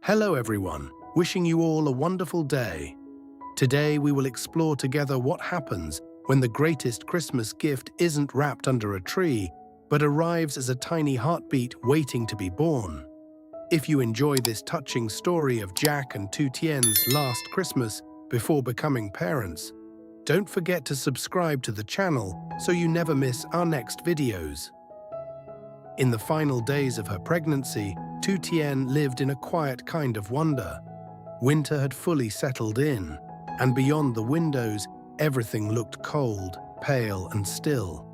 Hello everyone, wishing you all a wonderful day. Today we will explore together what happens when the greatest Christmas gift isn't wrapped under a tree, but arrives as a tiny heartbeat waiting to be born. If you enjoy this touching story of Jack and Tu Tien's last Christmas before becoming parents, don't forget to subscribe to the channel so you never miss our next videos. In the final days of her pregnancy, Tu Tien lived in a quiet kind of wonder. Winter had fully settled in, and beyond the windows, everything looked cold, pale, and still.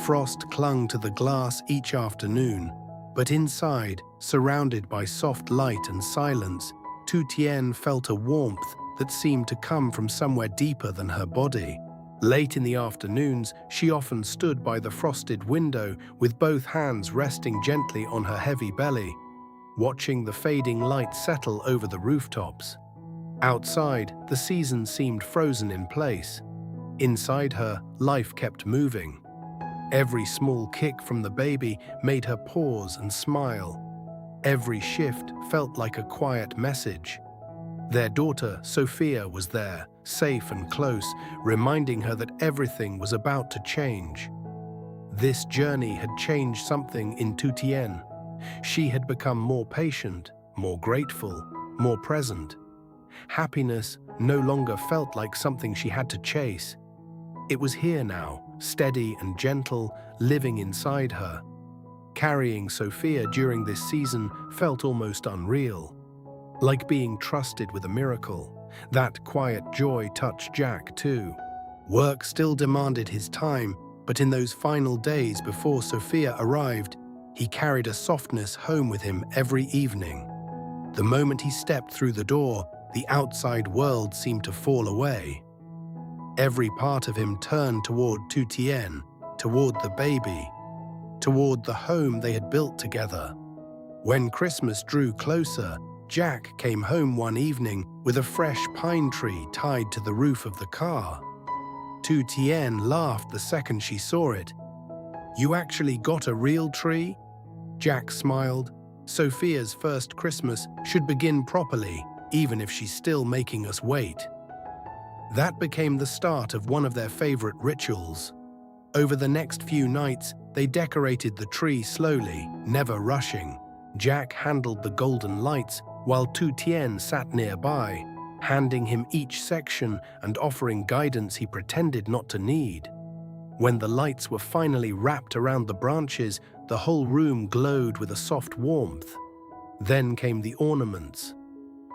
Frost clung to the glass each afternoon, but inside, surrounded by soft light and silence, Tu Tien felt a warmth that seemed to come from somewhere deeper than her body. Late in the afternoons, she often stood by the frosted window with both hands resting gently on her heavy belly, watching the fading light settle over the rooftops. Outside, the season seemed frozen in place. Inside her, life kept moving. Every small kick from the baby made her pause and smile. Every shift felt like a quiet message. Their daughter, Sophia, was there, safe and close, reminding her that everything was about to change. This journey had changed something in Tu Tien. She had become more patient, more grateful, more present. Happiness no longer felt like something she had to chase. It was here now, steady and gentle, living inside her. Carrying Sophia during this season felt almost unreal. Like being trusted with a miracle, that quiet joy touched Jack too. Work still demanded his time, but in those final days before Sophia arrived, he carried a softness home with him every evening. The moment he stepped through the door, the outside world seemed to fall away. Every part of him turned toward Tu Tien, toward the baby, toward the home they had built together. When Christmas drew closer, Jack came home one evening with a fresh pine tree tied to the roof of the car. Tu Tien laughed the second she saw it. "You actually got a real tree?" Jack smiled. "Sophia's first Christmas should begin properly, even if she's still making us wait." That became the start of one of their favorite rituals. Over the next few nights, they decorated the tree slowly, never rushing. Jack handled the golden lights, while Tu Tien sat nearby, handing him each section and offering guidance he pretended not to need. When the lights were finally wrapped around the branches, the whole room glowed with a soft warmth. Then came the ornaments.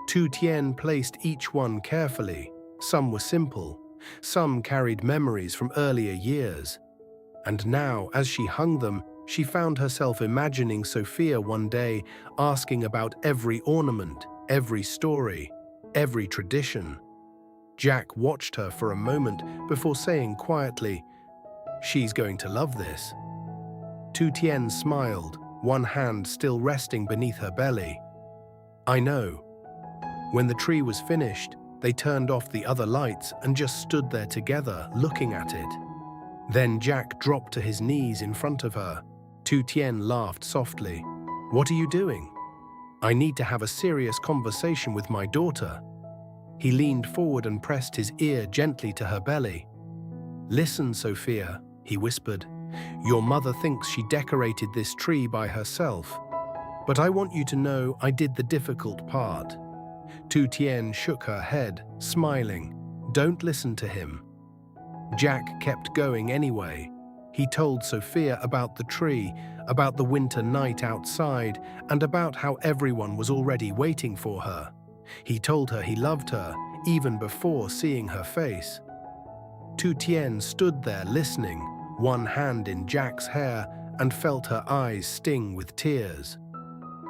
Tu Tien placed each one carefully. Some were simple, some carried memories from earlier years. And now, as she hung them, she found herself imagining Sophia one day asking about every ornament, every story, every tradition. Jack watched her for a moment before saying quietly, "She's going to love this." Tu Tien smiled, one hand still resting beneath her belly. "I know." When the tree was finished, they turned off the other lights and just stood there together, looking at it. Then Jack dropped to his knees in front of her. Tu Tien laughed softly. "What are you doing?" "I need to have a serious conversation with my daughter." He leaned forward and pressed his ear gently to her belly. "Listen, Sophia," he whispered. "Your mother thinks she decorated this tree by herself. But I want you to know I did the difficult part." Tu Tien shook her head, smiling. "Don't listen to him." Jack kept going anyway. He told Sophia about the tree, about the winter night outside, and about how everyone was already waiting for her. He told her he loved her, even before seeing her face. Tu Tien stood there listening, one hand in Jack's hair, and felt her eyes sting with tears.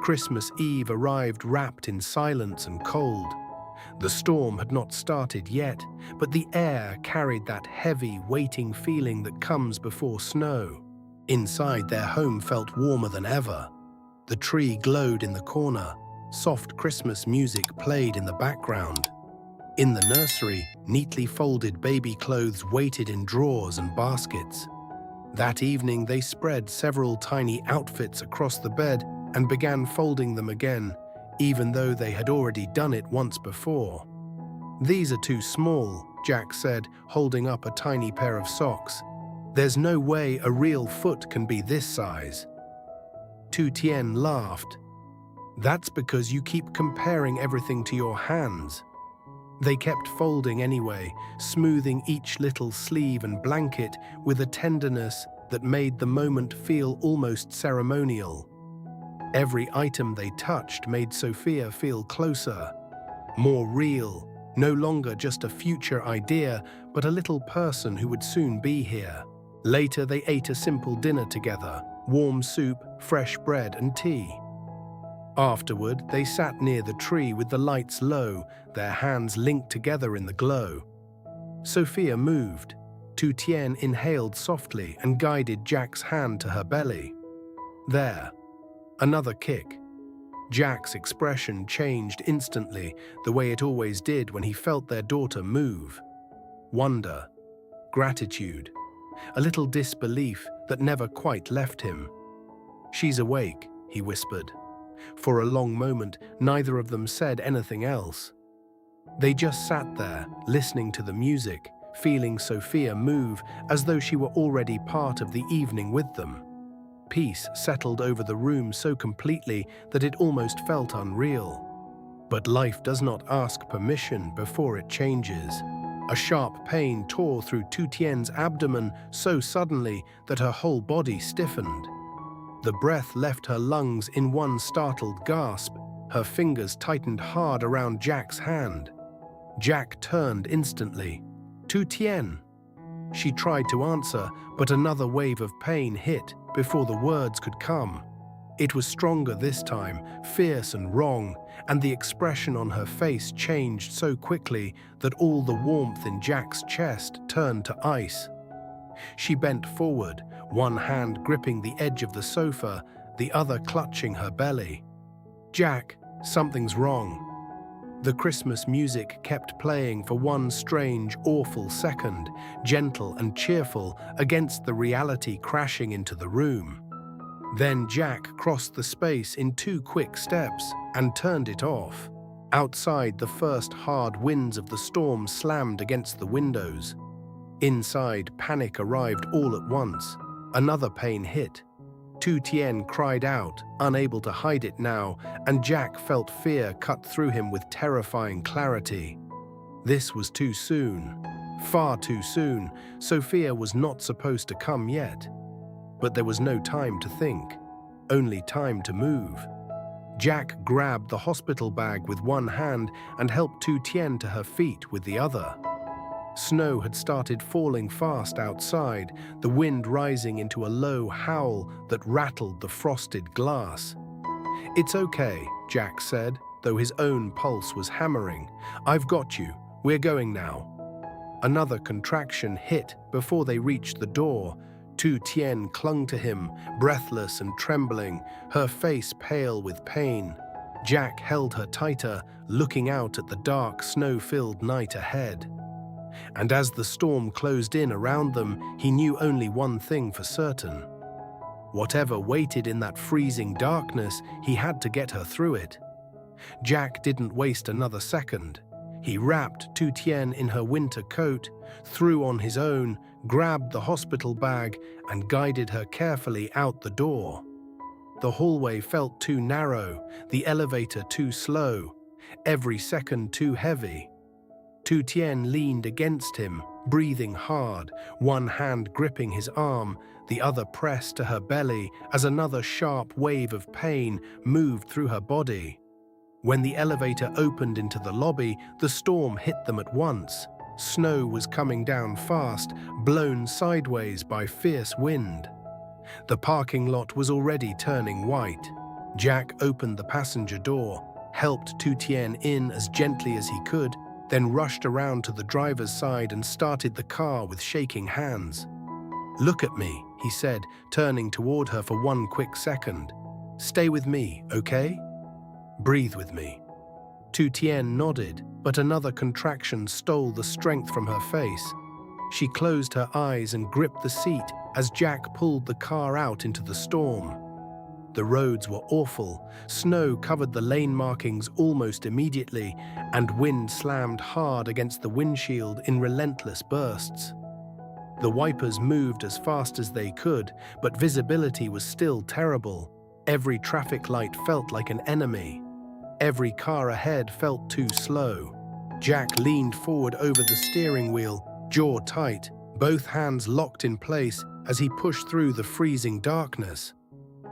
Christmas Eve arrived wrapped in silence and cold. The storm had not started yet, but the air carried that heavy, waiting feeling that comes before snow. Inside, their home felt warmer than ever. The tree glowed in the corner. Soft Christmas music played in the background. In the nursery, neatly folded baby clothes waited in drawers and baskets. That evening, they spread several tiny outfits across the bed and began folding them again, even though they had already done it once before. "These are too small," Jack said, holding up a tiny pair of socks. "There's no way a real foot can be this size." Tu Tien laughed. "That's because you keep comparing everything to your hands." They kept folding anyway, smoothing each little sleeve and blanket with a tenderness that made the moment feel almost ceremonial. Every item they touched made Sophia feel closer, more real, no longer just a future idea, but a little person who would soon be here. Later, they ate a simple dinner together, warm soup, fresh bread and tea. Afterward, they sat near the tree with the lights low, their hands linked together in the glow. Sophia moved. Tu Tien inhaled softly and guided Jack's hand to her belly. There. Another kick. Jack's expression changed instantly, the way it always did when he felt their daughter move. Wonder. Gratitude. A little disbelief that never quite left him. "She's awake," he whispered. For a long moment, neither of them said anything else. They just sat there, listening to the music, feeling Sophia move as though she were already part of the evening with them. Peace settled over the room so completely that it almost felt unreal. But life does not ask permission before it changes. A sharp pain tore through Tu Tien's abdomen so suddenly that her whole body stiffened. The breath left her lungs in one startled gasp. Her fingers tightened hard around Jack's hand. Jack turned instantly. "Tu Tien." She tried to answer, but another wave of pain hit before the words could come. It was stronger this time, fierce and wrong, and the expression on her face changed so quickly that all the warmth in Jack's chest turned to ice. She bent forward, one hand gripping the edge of the sofa, the other clutching her belly. "Jack, something's wrong." The Christmas music kept playing for one strange, awful second, gentle and cheerful against the reality crashing into the room. Then Jack crossed the space in 2 quick steps and turned it off. Outside, the first hard winds of the storm slammed against the windows. Inside, panic arrived all at once. Another pain hit. Tu Tien cried out, unable to hide it now, and Jack felt fear cut through him with terrifying clarity. This was too soon. Far too soon. Sophia was not supposed to come yet. But there was no time to think, only time to move. Jack grabbed the hospital bag with one hand and helped Tu Tien to her feet with the other. Snow had started falling fast outside, the wind rising into a low howl that rattled the frosted glass. "It's okay," Jack said, though his own pulse was hammering. "I've got you. We're going now." Another contraction hit before they reached the door. Tu Tien clung to him, breathless and trembling, her face pale with pain. Jack held her tighter, looking out at the dark, snow-filled night ahead. And as the storm closed in around them, he knew only one thing for certain. Whatever waited in that freezing darkness, he had to get her through it. Jack didn't waste another second. He wrapped Tu Tien in her winter coat, threw on his own, grabbed the hospital bag, and guided her carefully out the door. The hallway felt too narrow, the elevator too slow, every second too heavy. Tu Tien leaned against him, breathing hard, one hand gripping his arm, the other pressed to her belly as another sharp wave of pain moved through her body. When the elevator opened into the lobby, the storm hit them at once. Snow was coming down fast, blown sideways by fierce wind. The parking lot was already turning white. Jack opened the passenger door, helped Tu Tien in as gently as he could, then rushed around to the driver's side and started the car with shaking hands. "Look at me," he said, turning toward her for one quick second. "Stay with me, okay? Breathe with me." Tu Tien nodded, but another contraction stole the strength from her face. She closed her eyes and gripped the seat as Jack pulled the car out into the storm. The roads were awful. Snow covered the lane markings almost immediately, and wind slammed hard against the windshield in relentless bursts. The wipers moved as fast as they could, but visibility was still terrible. Every traffic light felt like an enemy. Every car ahead felt too slow. Jack leaned forward over the steering wheel, jaw tight, both hands locked in place as he pushed through the freezing darkness.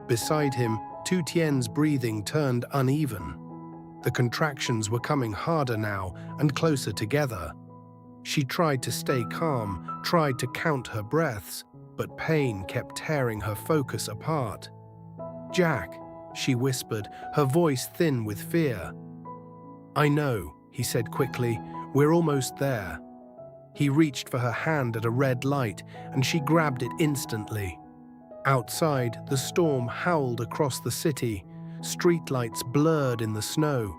Beside him, Tu Tien's breathing turned uneven. The contractions were coming harder now and closer together. She tried to stay calm, tried to count her breaths, but pain kept tearing her focus apart. "Jack," she whispered, her voice thin with fear. "I know," he said quickly, "we're almost there." He reached for her hand at a red light, and she grabbed it instantly. Outside, the storm howled across the city, streetlights blurred in the snow.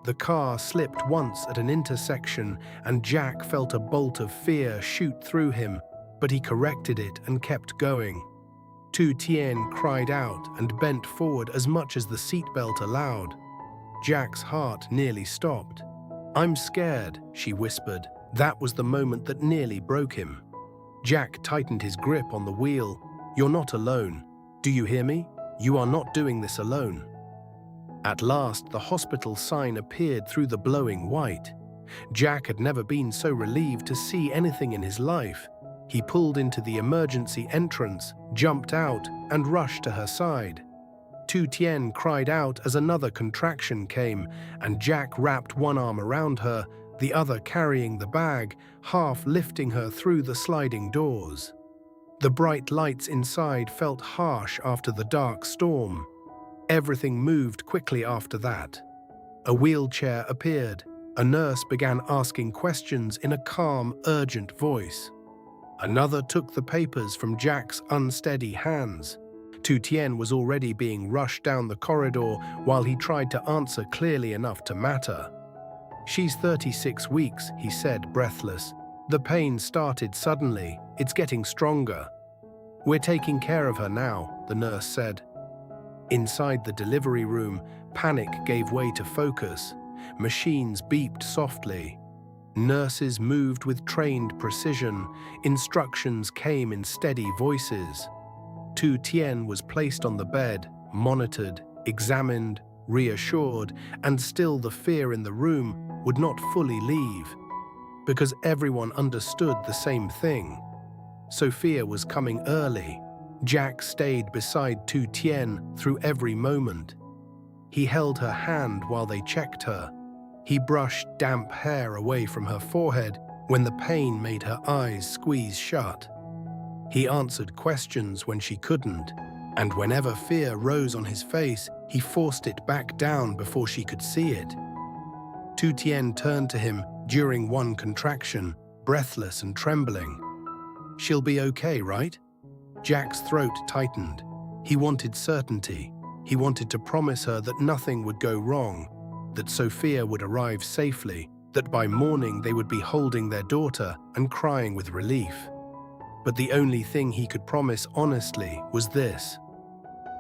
The car slipped once at an intersection, and Jack felt a bolt of fear shoot through him, but he corrected it and kept going. Tu Tien cried out and bent forward as much as the seatbelt allowed. Jack's heart nearly stopped. "I'm scared," she whispered. That was the moment that nearly broke him. Jack tightened his grip on the wheel. "You're not alone. Do you hear me? You are not doing this alone." At last, the hospital sign appeared through the blowing white. Jack had never been so relieved to see anything in his life. He pulled into the emergency entrance, jumped out, and rushed to her side. Tu Tien cried out as another contraction came, and Jack wrapped one arm around her, the other carrying the bag, half lifting her through the sliding doors. The bright lights inside felt harsh after the dark storm. Everything moved quickly after that. A wheelchair appeared. A nurse began asking questions in a calm, urgent voice. Another took the papers from Jack's unsteady hands. Tu Tien was already being rushed down the corridor while he tried to answer clearly enough to matter. "She's 36 weeks, he said, breathless. "The pain started suddenly. It's getting stronger." "We're taking care of her now," the nurse said. Inside the delivery room, panic gave way to focus. Machines beeped softly. Nurses moved with trained precision. Instructions came in steady voices. Tu Tien was placed on the bed, monitored, examined, reassured, and still the fear in the room would not fully leave. Because everyone understood the same thing. Sophia was coming early. Jack stayed beside Tu Tien through every moment. He held her hand while they checked her. He brushed damp hair away from her forehead when the pain made her eyes squeeze shut. He answered questions when she couldn't, and whenever fear rose on his face, he forced it back down before she could see it. Tu Tien turned to him during one contraction, breathless and trembling. "She'll be okay, right?" Jack's throat tightened. He wanted certainty. He wanted to promise her that nothing would go wrong, that Sophia would arrive safely, that by morning they would be holding their daughter and crying with relief. But the only thing he could promise honestly was this.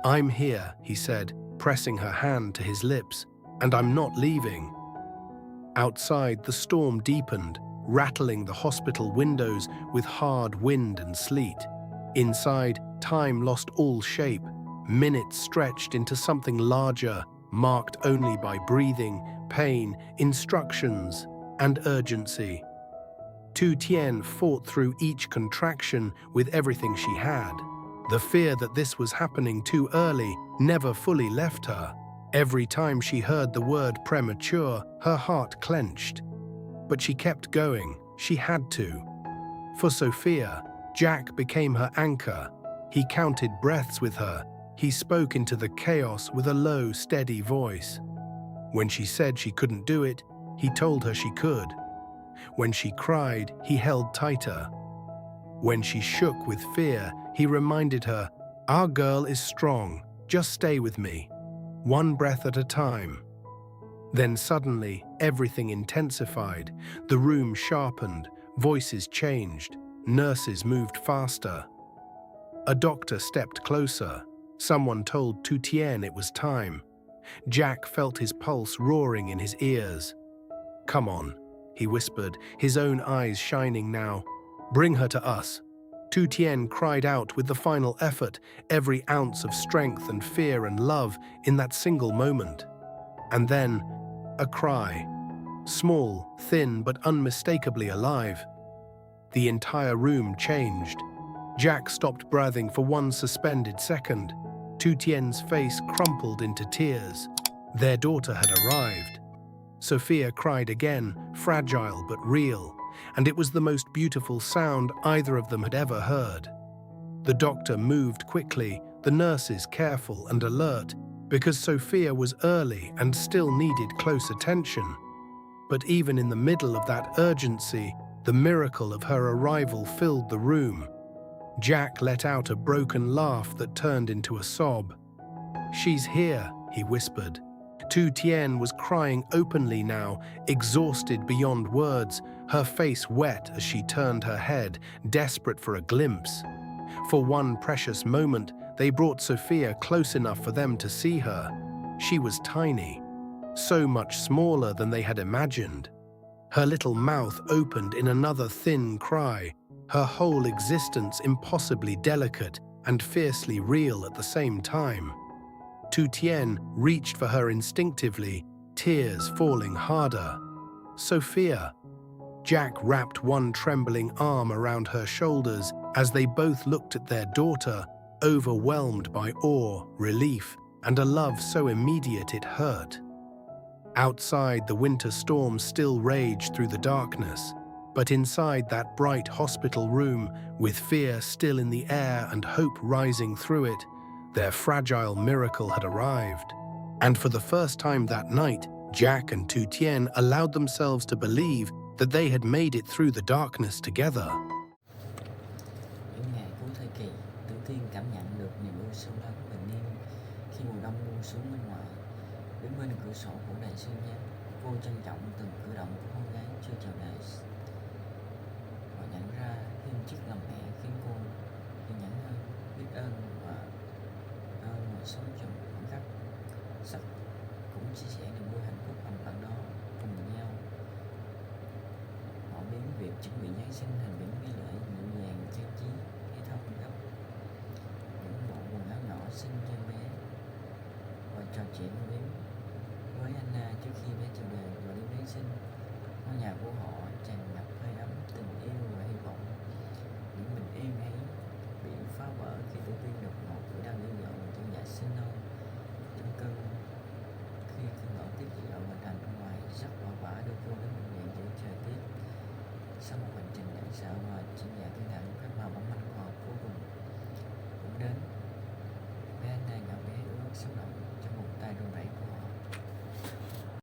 "I'm here," he said, pressing her hand to his lips, "and I'm not leaving." Outside, the storm deepened, rattling the hospital windows with hard wind and sleet. Inside, time lost all shape. Minutes stretched into something larger, marked only by breathing, pain, instructions, and urgency. Tu Tien fought through each contraction with everything she had. The fear that this was happening too early never fully left her. Every time she heard the word premature, her heart clenched. But she kept going. She had to. For Sophia, Jack became her anchor. He counted breaths with her. He spoke into the chaos with a low, steady voice. When she said she couldn't do it, he told her she could. When she cried, he held tighter. When she shook with fear, he reminded her, "Our girl is strong. Just stay with me. One breath at a time." Then suddenly, everything intensified. The room sharpened. Voices changed. Nurses moved faster. A doctor stepped closer. Someone told Tu Tien it was time. Jack felt his pulse roaring in his ears. "Come on," he whispered, his own eyes shining now. "Bring her to us." Tu Tien cried out with the final effort, every ounce of strength and fear and love in that single moment. And then, a cry. Small, thin, but unmistakably alive. The entire room changed. Jack stopped breathing for one suspended second. Tu Tien's face crumpled into tears. Their daughter had arrived. Sophia cried again, fragile but real, and it was the most beautiful sound either of them had ever heard. The doctor moved quickly, the nurses careful and alert, because Sophia was early and still needed close attention. But even in the middle of that urgency, the miracle of her arrival filled the room. Jack let out a broken laugh that turned into a sob. "She's here," he whispered. Tu Tien was crying openly now, exhausted beyond words, her face wet as she turned her head, desperate for a glimpse. For one precious moment, they brought Sophia close enough for them to see her. She was tiny, so much smaller than they had imagined. Her little mouth opened in another thin cry, her whole existence impossibly delicate and fiercely real at the same time. Tu Tien reached for her instinctively, tears falling harder. "Sophia." Jack wrapped one trembling arm around her shoulders as they both looked at their daughter, overwhelmed by awe, relief, and a love so immediate it hurt. Outside, the winter storm still raged through the darkness, but inside that bright hospital room, with fear still in the air and hope rising through it, their fragile miracle had arrived. And for the first time that night, Jack and Tu Tien allowed themselves to believe that they had made it through the darkness together. Những ngày cuối thời kỳ, Tử Tiên cảm nhận được niềm vui sâu lắng bình yên khi mùa đông buông xuống bên ngoài. Đứng bên cửa sổ phủ đầy sương giá, cô trân trọng từng cử động của con gái chưa chào đời. Và nhận ra thêm chiếc lòng mẹ khiến cô kiên nhẫn hơn, biết ơn và sống trong khoảnh khắc. Sắc cũng chia sẻ niềm vui hạnh phúc bằng bạn đó cùng nhau. Họ biến việc chuẩn bị Giáng sinh thành những nghi lễ nhẹ nhàng trang trí hay thông gốc, những bộ quần áo nhỏ xinh cho bé và trò chuyện với Anna trước khi bé chào đời và đi Giáng sinh. Ngôi nhà của họ tràn ngập hơi ấm, tình yêu và hy vọng. Những bình yên ấy bị phá vỡ khi Tử Tiên đột ngột bị đau dữ dội trong dạ sinh non. Trong cơn khi cơn bão tuyết dữ dội và tràn ra ngoài rất vội vã đưa cô đến bệnh viện để chờ tiếp. Sau một